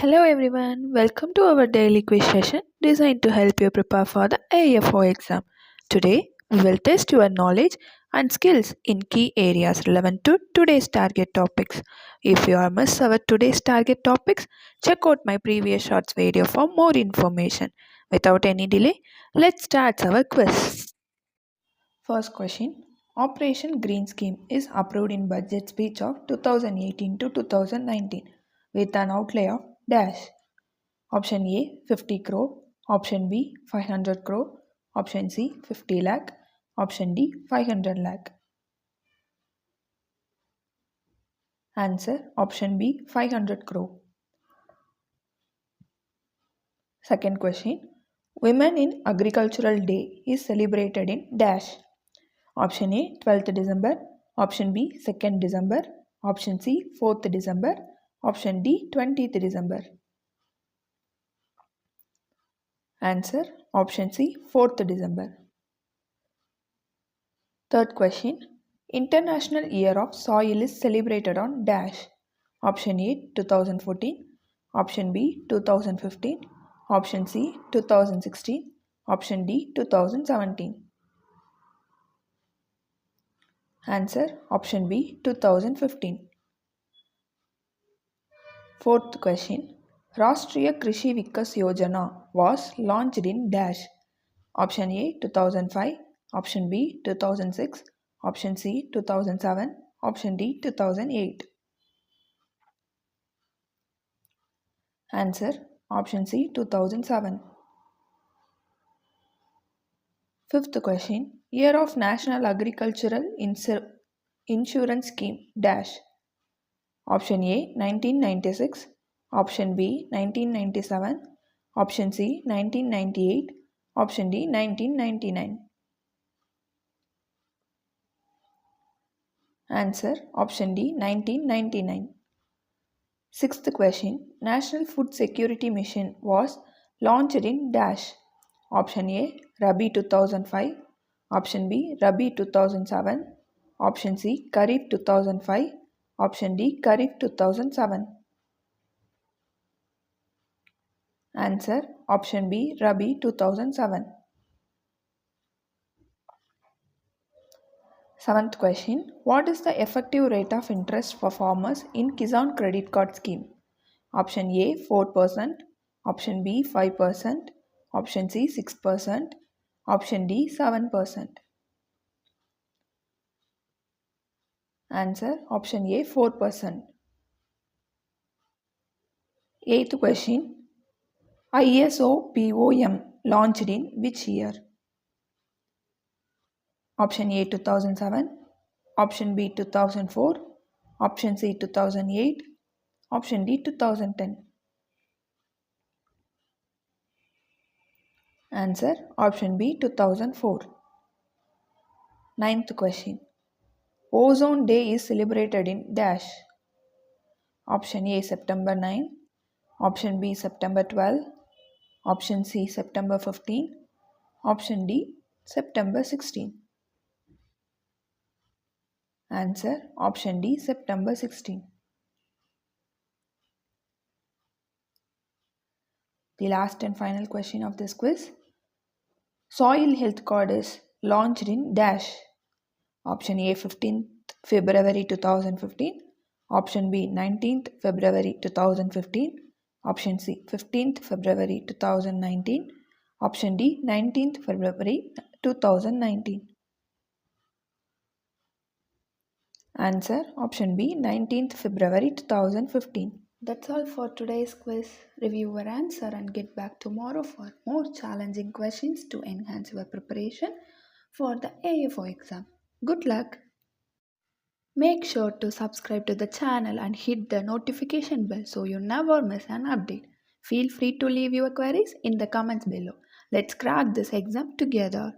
Hello everyone, welcome to our daily quiz session designed to help you prepare for the AFO exam. Today, we will test your knowledge and skills in key areas relevant to today's target topics. If you are missed our today's target topics, check out my previous shorts video for more information. Without any delay, let's start our quiz. First question. Operation Green Scheme is approved in budget speech of 2018 to 2019 with an outlay of dash. Option A 50 crore, option B 500 crore, option C 50 lakh, option D 500 lakh. Answer option B 500 crore. Second question. Women in Agricultural Day is celebrated in dash. Option A 12th December, option B 2nd December, option C 4th December, option D 20th December. Answer option C 4th December. Third question. International Year of Soil is celebrated on dash. Option A 2014, option B 2015, option C 2016, option D 2017. Answer option B 2015. Fourth question. Rashtriya Krishi Vikas Yojana was launched in dash. Option A 2005, option B 2006, option C 2007, option D 2008. Answer option C 2007. Fifth question. Year of National Agricultural Insurance Scheme dash. Option A 1996, option B 1997, option C 1998, option D 1999. Answer option D 1999. Sixth question. National Food Security Mission was launched in dash. Option A Rabi 2005, option B Rabi 2007, option C Kharif 2005, option D Kharif 2007. Answer option B Rabi 2007. Seventh question. What is the effective rate of interest for farmers in Kisan Credit Card Scheme? Option A 4%, option B 5%, option C 6%, option D 7%. Answer option A 4%. Eighth question. ISO POM launched in which year? Option A 2007, option B 2004, option C 2008, option D 2010. Answer option B 2004. Ninth question. Ozone Day is celebrated in dash. Option A September 9, option B September 12, option C September 15, option D September 16. Answer option D September 16. The last and final question of this quiz. Soil Health Card is launched in dash. Option A 15th February 2015, option B 19th February 2015, option C 15th February 2019, option D 19th February 2019. Answer option B 19th February 2015. That's all for today's quiz. Review your answer and get back tomorrow for more challenging questions to enhance your preparation for the AFO exam. Good luck! Make sure to subscribe to the channel and hit the notification bell so you never miss an update. Feel free to leave your queries in the comments below. Let's crack this exam together.